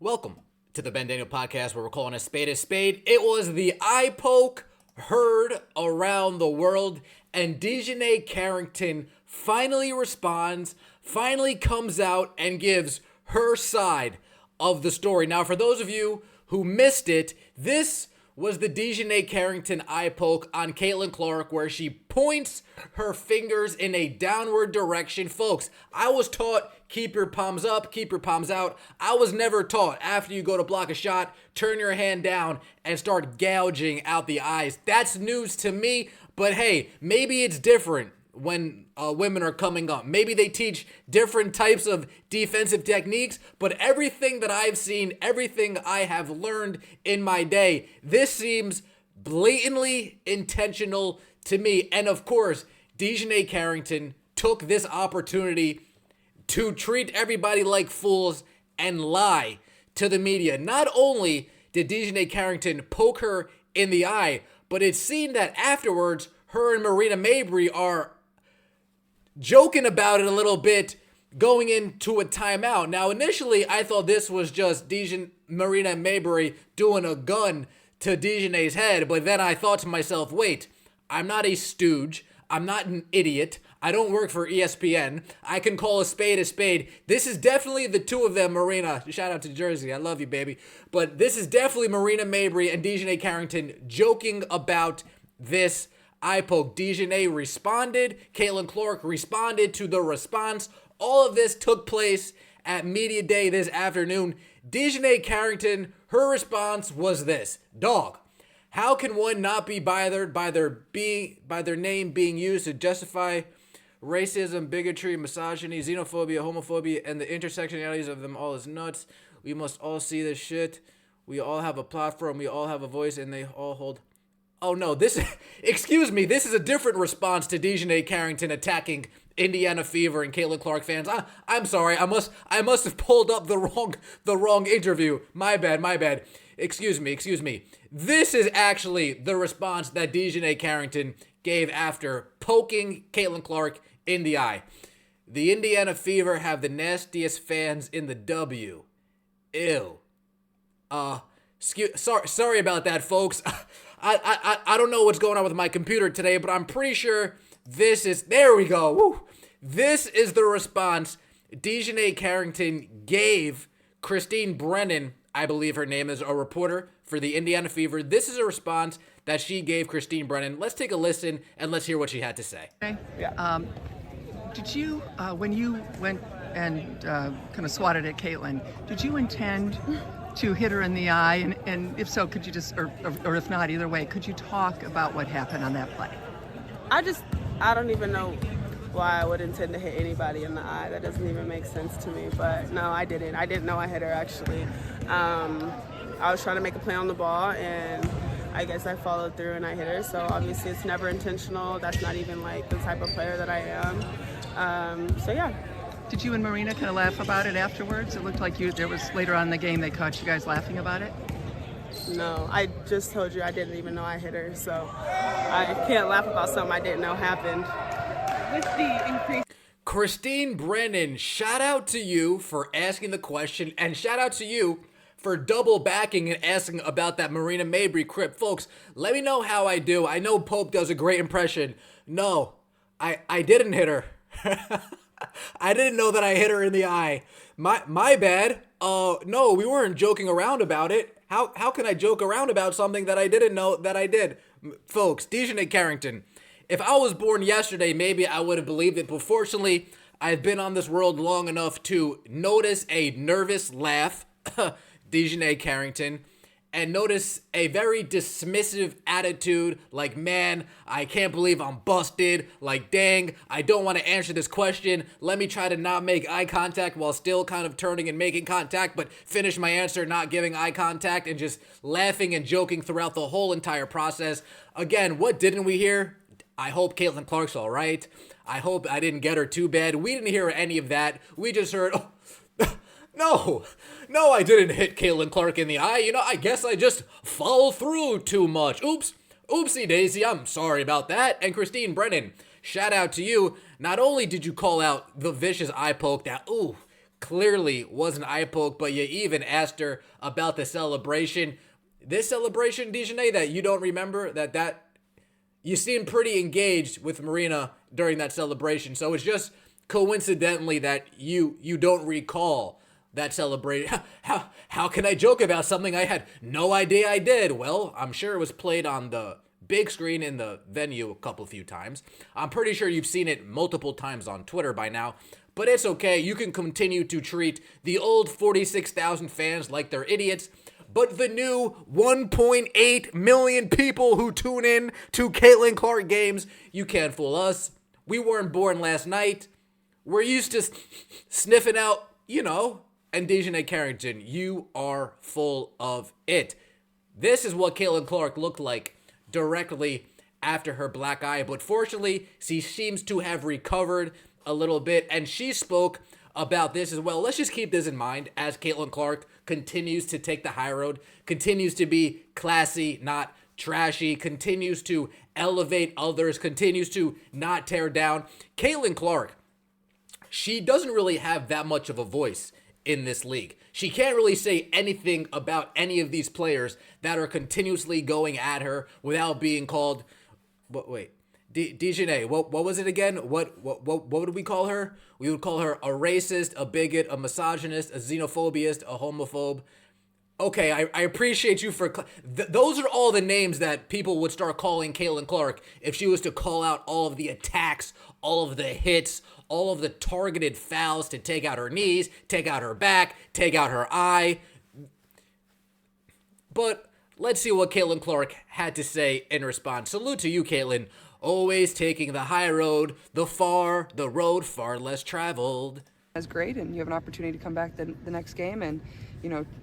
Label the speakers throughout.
Speaker 1: Welcome to the Ben Daniel podcast where we're calling a spade a spade. It was the eye poke heard around the world, and Dijonai Carrington finally responds, finally comes out and gives her side of the story. Now, for those of you who missed it, this was the Dijonai Carrington eye poke on Caitlin Clark where she points her fingers in a downward direction. Folks, I was taught keep your palms up, keep your palms out. I was never taught after you go to block a shot, turn your hand down and start gouging out the eyes. That's news to me, but hey, maybe it's different when women are coming up. Maybe they teach different types of defensive techniques, but everything that I've seen, everything I have learned in my day, this seems blatantly intentional to me. And of course, Dijonai Carrington took this opportunity to treat everybody like fools and lie to the media. Not only did Dijonai Carrington poke her in the eye, but it's seen that afterwards, her and Marina Mabrey are joking about it a little bit going into a timeout. Now, initially, I thought this was just Marina Mabrey doing a gun to Dijonai's head, but then I thought to myself, wait, I'm not a stooge. I'm not an idiot. I don't work for ESPN. I can call a spade a spade. This is definitely the two of them, Marina. Shout out to Jersey. I love you, baby. But this is definitely Marina Mabrey and Dijonai Carrington joking about this eye poke. Dijonai responded. Caitlin Clark responded to the response. All of this took place at Media Day this afternoon. Dijonai Carrington, her response was this: dog, how can one not be bothered by their name being used to justify racism, bigotry, misogyny, xenophobia, homophobia, and the intersectionalities of them all is nuts. We must all see this shit. We all have a platform. We all have a voice, and they all hold. Oh no, excuse me, this is a different response to Dijonai Carrington attacking Indiana Fever and Caitlin Clark fans. I'm sorry, I must have pulled up the wrong interview. My bad. Excuse me. This is actually the response that Dijonai Carrington gave after poking Caitlin Clark in the eye. The Indiana Fever have the nastiest fans in the W. Ew. Sorry about that, folks. I don't know what's going on with my computer today, but I'm pretty sure there we go. Woo. This is the response Dijonai Carrington gave Christine Brennan, I believe her name is, a reporter for the Indiana Fever. This is a response that she gave Christine Brennan. Let's take a listen and let's hear what she had to say.
Speaker 2: Okay. Yeah. Did you, when you went and kind of swatted at Caitlin, did you intend to hit her in the eye? And if so, could you just, or if not, either way, could you talk about what happened on that play?
Speaker 3: I don't even know why I would intend to hit anybody in the eye. That doesn't even make sense to me. But no, I didn't. I didn't know I hit her, actually. I was trying to make a play on the ball, and I guess I followed through and I hit her. So obviously it's never intentional. That's not even like the type of player that I am. So yeah.
Speaker 2: Did you and Marina kind of laugh about it afterwards? It looked like there was later on in the game they caught you guys laughing about it.
Speaker 3: No, I just told you I didn't even know I hit her. So I can't laugh about something I didn't know happened. With the increase.
Speaker 1: Christine Brennan, shout out to you for asking the question, and shout out to you for double backing and asking about that Marina Mabrey crip. Folks, let me know how I do. I know Pope does a great impression. No, I didn't hit her. I didn't know that I hit her in the eye. My bad. No, we weren't joking around about it. How can I joke around about something that I didn't know that I did? Folks, Dijonai Carrington, if I was born yesterday, maybe I would have believed it. But fortunately, I've been on this world long enough to notice a nervous laugh, Dijonai Carrington, and notice a very dismissive attitude, like, man, I can't believe I'm busted, like, dang, I don't want to answer this question, let me try to not make eye contact while still kind of turning and making contact, but finish my answer not giving eye contact, and just laughing and joking throughout the whole entire process. Again, what didn't we hear? I hope Caitlin Clark's all right. I hope I didn't get her too bad. We didn't hear any of that. We just heard, No, I didn't hit Caitlin Clark in the eye. I guess I just followed through too much. Oopsie daisy, I'm sorry about that. And Christine Brennan, shout out to you. Not only did you call out the vicious eye poke that, clearly was an eye poke, but you even asked her about the celebration. This celebration, Dijonai, that you don't remember, that you seemed pretty engaged with Marina during that celebration. So it's just coincidentally that you don't recall that celebration. How can I joke about something I had no idea I did? Well, I'm sure it was played on the big screen in the venue a few times. I'm pretty sure you've seen it multiple times on Twitter by now, but it's okay. You can continue to treat the old 46,000 fans like they're idiots, but the new 1.8 million people who tune in to Caitlin Clark games, you can't fool us. We weren't born last night. We're used to sniffing out, and Dijonai Carrington, you are full of it. This is what Caitlin Clark looked like directly after her black eye, but fortunately, she seems to have recovered a little bit, and she spoke about this as well. Let's just keep this in mind as Caitlin Clark continues to take the high road, continues to be classy, not trashy, continues to elevate others, continues to not tear down. Caitlin Clark, she doesn't really have that much of a voice in this league. She can't really say anything about any of these players that are continuously going at her without being called. But wait, Dijonai, what was it again? What would we call her? We would call her a racist, a bigot, a misogynist, a xenophobiast, a homophobe. Okay, I appreciate you for... those are all the names that people would start calling Caitlin Clark if she was to call out all of the attacks, all of the hits, all of the targeted fouls to take out her knees, take out her back, take out her eye. But let's see what Caitlin Clark had to say in response. Salute to you, Caitlin. Always taking the high road, the road far less traveled.
Speaker 4: That's great, and you have an opportunity to come back the next game and,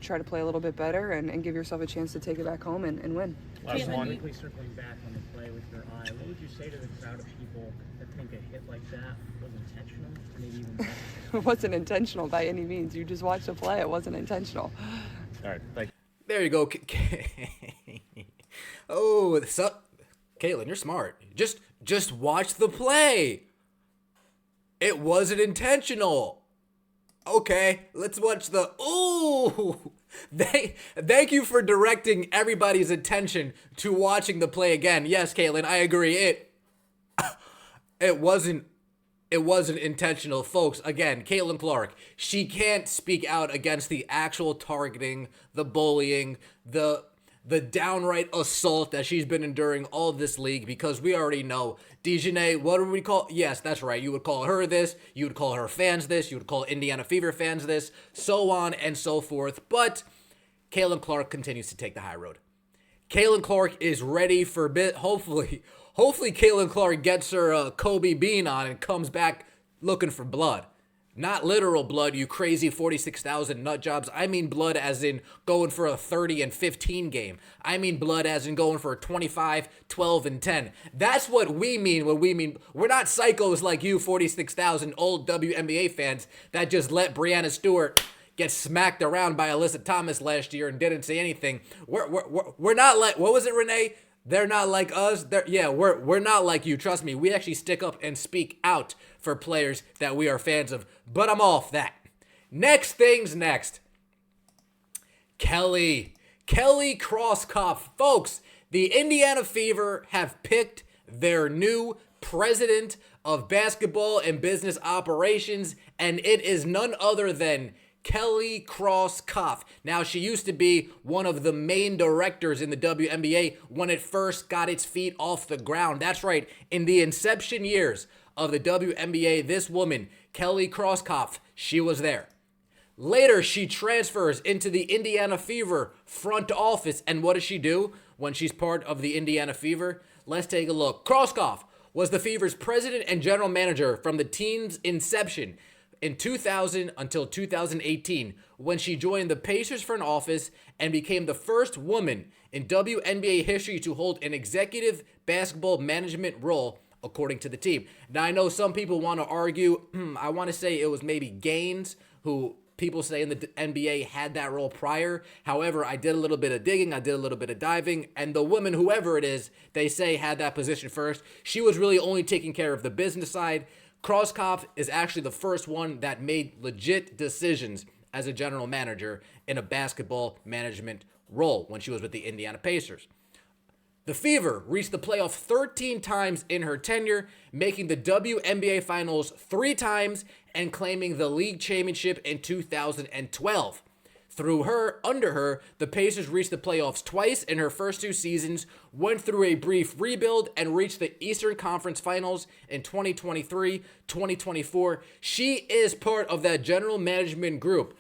Speaker 4: try to play a little bit better and give yourself a chance to take it back home and win.
Speaker 5: Last one. Quickly circling back on the play with your eye, what would you say to the crowd of people that think a hit like that was intentional? Maybe even better?
Speaker 4: It wasn't intentional by any means. You just watched the play. It wasn't intentional.
Speaker 5: All right, thank you.
Speaker 1: There you go. Caitlin, you're smart. Just watch the play. It wasn't intentional. Okay, let's watch the... Ooh! Thank you for directing everybody's attention to watching the play again. Yes, Caitlin, I agree. It wasn't intentional, folks. Again, Caitlin Clark, she can't speak out against the actual targeting, the bullying, the downright assault that she's been enduring all this league, because we already know Dijonai, what do we call? Yes, that's right. You would call her this. You would call her fans this. You would call Indiana Fever fans this, so on and so forth. But Caitlin Clark continues to take the high road. Caitlin Clark is ready for hopefully Caitlin Clark gets her Kobe Bean on and comes back looking for blood. Not literal blood, you crazy 46,000 nut jobs. I mean blood as in going for a 30 and 15 game. I mean blood as in going for a 25, 12, and 10. That's what we mean when we mean... We're not psychos like you 46,000 old WNBA fans that just let Breanna Stewart get smacked around by Alyssa Thomas last year and didn't say anything. We're not like... What was it, Renee? They're not like us. We're not like you. Trust me, we actually stick up and speak out for players that we are fans of. But I'm off that. Next things next. Kelly Crosskopf. Folks, the Indiana Fever have picked their new president of basketball and business operations, and it is none other than Kelly Crosskopf. Now, she used to be one of the main directors in the WNBA when it first got its feet off the ground. That's right, in the inception years of the WNBA, this woman, Kelly Crosskopf, she was there. Later, she transfers into the Indiana Fever front office, and what does she do when she's part of the Indiana Fever? Let's take a look. Crosskopf was the Fever's president and general manager from the team's inception in 2000 until 2018, when she joined the Pacers front office and became the first woman in WNBA history to hold an executive basketball management role, according to the team. Now, I know some people want to argue, I want to say it was maybe Gaines, who people say in the NBA had that role prior. However, I did a little bit of digging, I did a little bit of diving, and the woman, whoever it is, they say had that position first. She was really only taking care of the business side. Crosskopf is actually the first one that made legit decisions as a general manager in a basketball management role when she was with the Indiana Pacers. The Fever reached the playoff 13 times in her tenure, making the WNBA Finals 3 times and claiming the league championship in 2012. Under her, the Pacers reached the playoffs twice in her first 2 seasons, went through a brief rebuild, and reached the Eastern Conference Finals in 2023, 2024. She is part of that general management group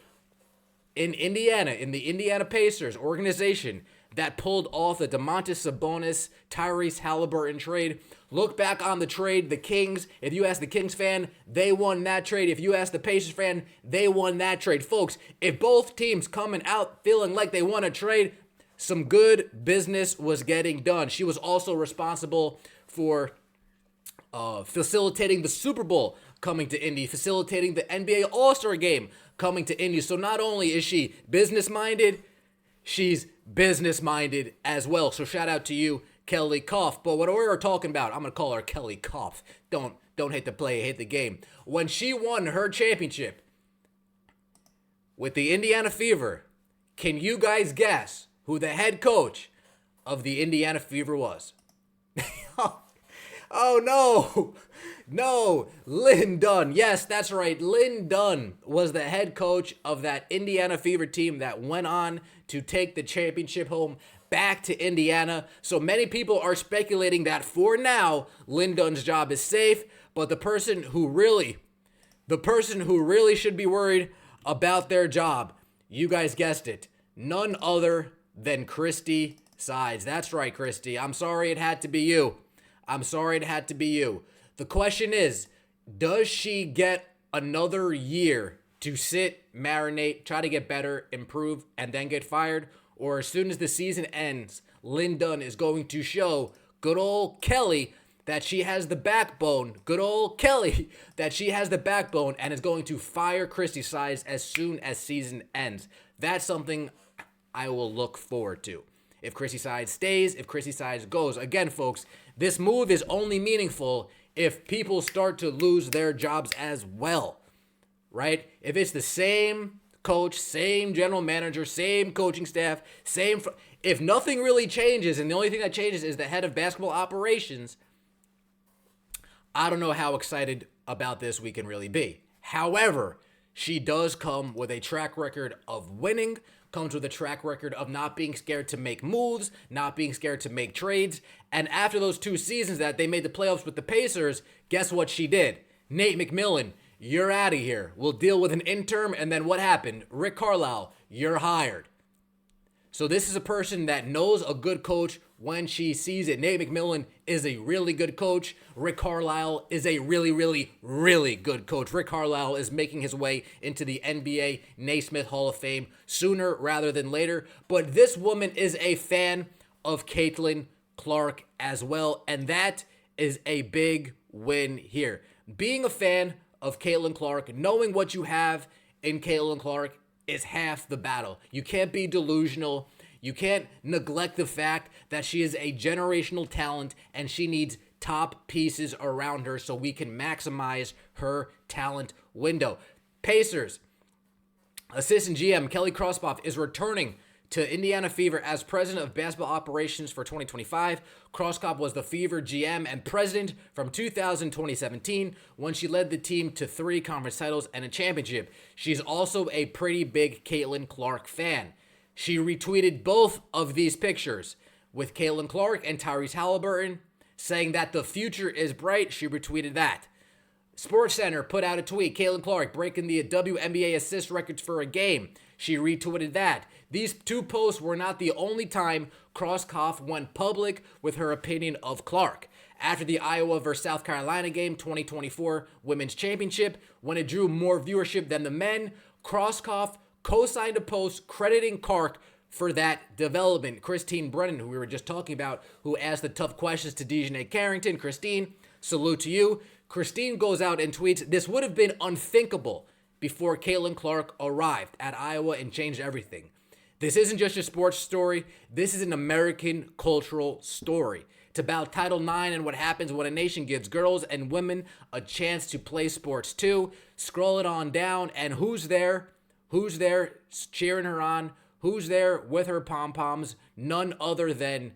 Speaker 1: in Indiana, in the Indiana Pacers organization, that pulled off the Domantas Sabonis, Tyrese Halliburton trade. Look back on the trade, the Kings. If you ask the Kings fan, they won that trade. If you ask the Pacers fan, they won that trade. Folks, if both teams coming out feeling like they won a trade, some good business was getting done. She was also responsible for facilitating the Super Bowl coming to Indy, facilitating the NBA All-Star Game coming to Indy. So not only is she business-minded, she's business-minded as well. So shout out to you, Kelly Koff. But what we're talking about, I'm going to call her Kelly Koff. Don't hate the play, hate the game. When she won her championship with the Indiana Fever, can you guys guess who the head coach of the Indiana Fever was? Oh, no. No, Lynn Dunn. Yes, that's right. Lynn Dunn was the head coach of that Indiana Fever team that went on to take the championship home back to Indiana. So many people are speculating that for now, Lynn Dunn's job is safe, but the person who really should be worried about their job, you guys guessed it, none other than Christy Sides. That's right, Christy. I'm sorry it had to be you. The question is, does she get another year to sit, marinate, try to get better, improve, and then get fired? Or as soon as the season ends, Lynn Dunn is going to show good old Kelly that she has the backbone, and is going to fire Christy Sides as soon as season ends. That's something I will look forward to. If Christy Sides stays, if Christy Sides goes. Again, folks, this move is only meaningful if people start to lose their jobs as well, right? If it's the same coach, same general manager, same coaching staff, if nothing really changes and the only thing that changes is the head of basketball operations, I don't know how excited about this we can really be. However, she does come with a track record of winning, comes with a track record of not being scared to make moves, not being scared to make trades. And after those 2 seasons that they made the playoffs with the Pacers, guess what she did? Nate McMillan, you're out of here. We'll deal with an interim. And then what happened? Rick Carlisle, you're hired. So this is a person that knows a good coach when she sees it. Nate McMillan is a really good coach. Rick Carlisle is a really, really, really good coach. Rick Carlisle is making his way into the NBA Naismith Hall of Fame sooner rather than later. But this woman is a fan of Caitlin Clark as well, and that is a big win here. Being a fan of Caitlin Clark, knowing what you have in Caitlin Clark, is half the battle. You can't be delusional. You can't neglect the fact that she is a generational talent and she needs top pieces around her so we can maximize her talent window. Pacers assistant GM Kelly Crosskopf is returning to Indiana Fever as president of basketball operations for 2025. Crosskopf was the Fever GM and president from 2017 when she led the team to 3 conference titles and a championship. She's also a pretty big Caitlin Clark fan. She retweeted both of these pictures with Caitlin Clark and Tyrese Halliburton, saying that the future is bright. She retweeted that. SportsCenter put out a tweet. Caitlin Clark breaking the WNBA assist records for a game. She retweeted that. These 2 posts were not the only time Crosskopf went public with her opinion of Clark. After the Iowa vs. South Carolina game 2024 Women's Championship, when it drew more viewership than the men, Crosskopf co-signed a post crediting Clark for that development. Christine Brennan, who we were just talking about, who asked the tough questions to Dijonai Carrington. Christine, salute to you. Christine goes out and tweets, "This would have been unthinkable before Caitlin Clark arrived at Iowa and changed everything. This isn't just a sports story. This is an American cultural story. It's about Title IX and what happens when a nation gives girls and women a chance to play sports too. Scroll it on down, and who's there? Who's there cheering her on? Who's there with her pom-poms? None other than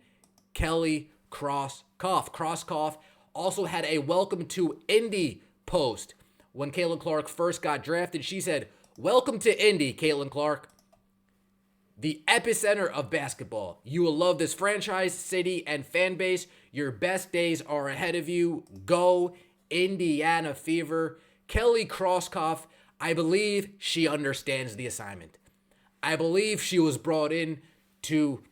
Speaker 1: Kelly Crosskoff. Crosskoff also had a welcome to Indy post. When Caitlin Clark first got drafted, she said, "Welcome to Indy, Caitlin Clark. The epicenter of basketball. You will love this franchise, city, and fan base. Your best days are ahead of you. Go Indiana Fever." Kelly Crosskoff, I believe she understands the assignment. I believe she was brought in to,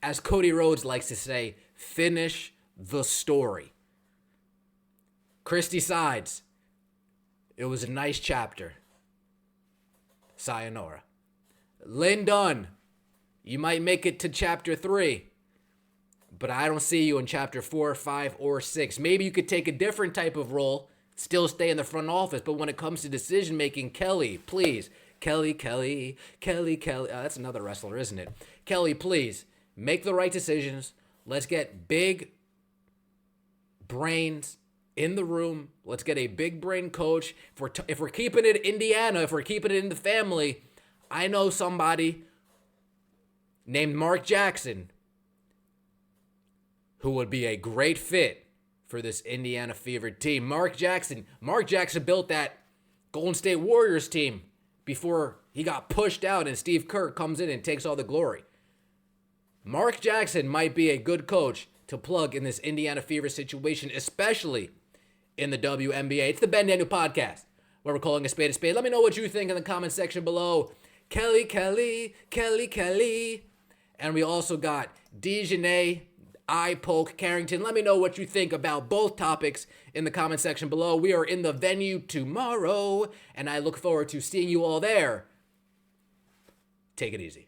Speaker 1: as Cody Rhodes likes to say, finish the story. Christy Sides, it was a nice chapter. Sayonara. Lynn Dunn, you might make it to chapter 3, but I don't see you in chapter 4, 5, or 6. Maybe you could take a different type of role, still stay in the front office, but when it comes to decision making, Kelly, please. Kelly. That's another wrestler, isn't it? Kelly, please, make the right decisions. Let's get big brains in the room. Let's get a big brain coach. If we're keeping it Indiana, if we're keeping it in the family, I know somebody named Mark Jackson who would be a great fit for this Indiana Fever team. Mark Jackson built that Golden State Warriors team before he got pushed out and Steve Kerr comes in and takes all the glory. Mark Jackson might be a good coach to plug in this Indiana Fever situation, especially in the WNBA. It's the Ben Daniel Podcast, where we're calling a spade a spade. Let me know what you think in the comment section below. Kelly. And we also got Dijonai Carrington. Let me know what you think about both topics in the comment section below. We are in the venue tomorrow, and I look forward to seeing you all there. Take it easy.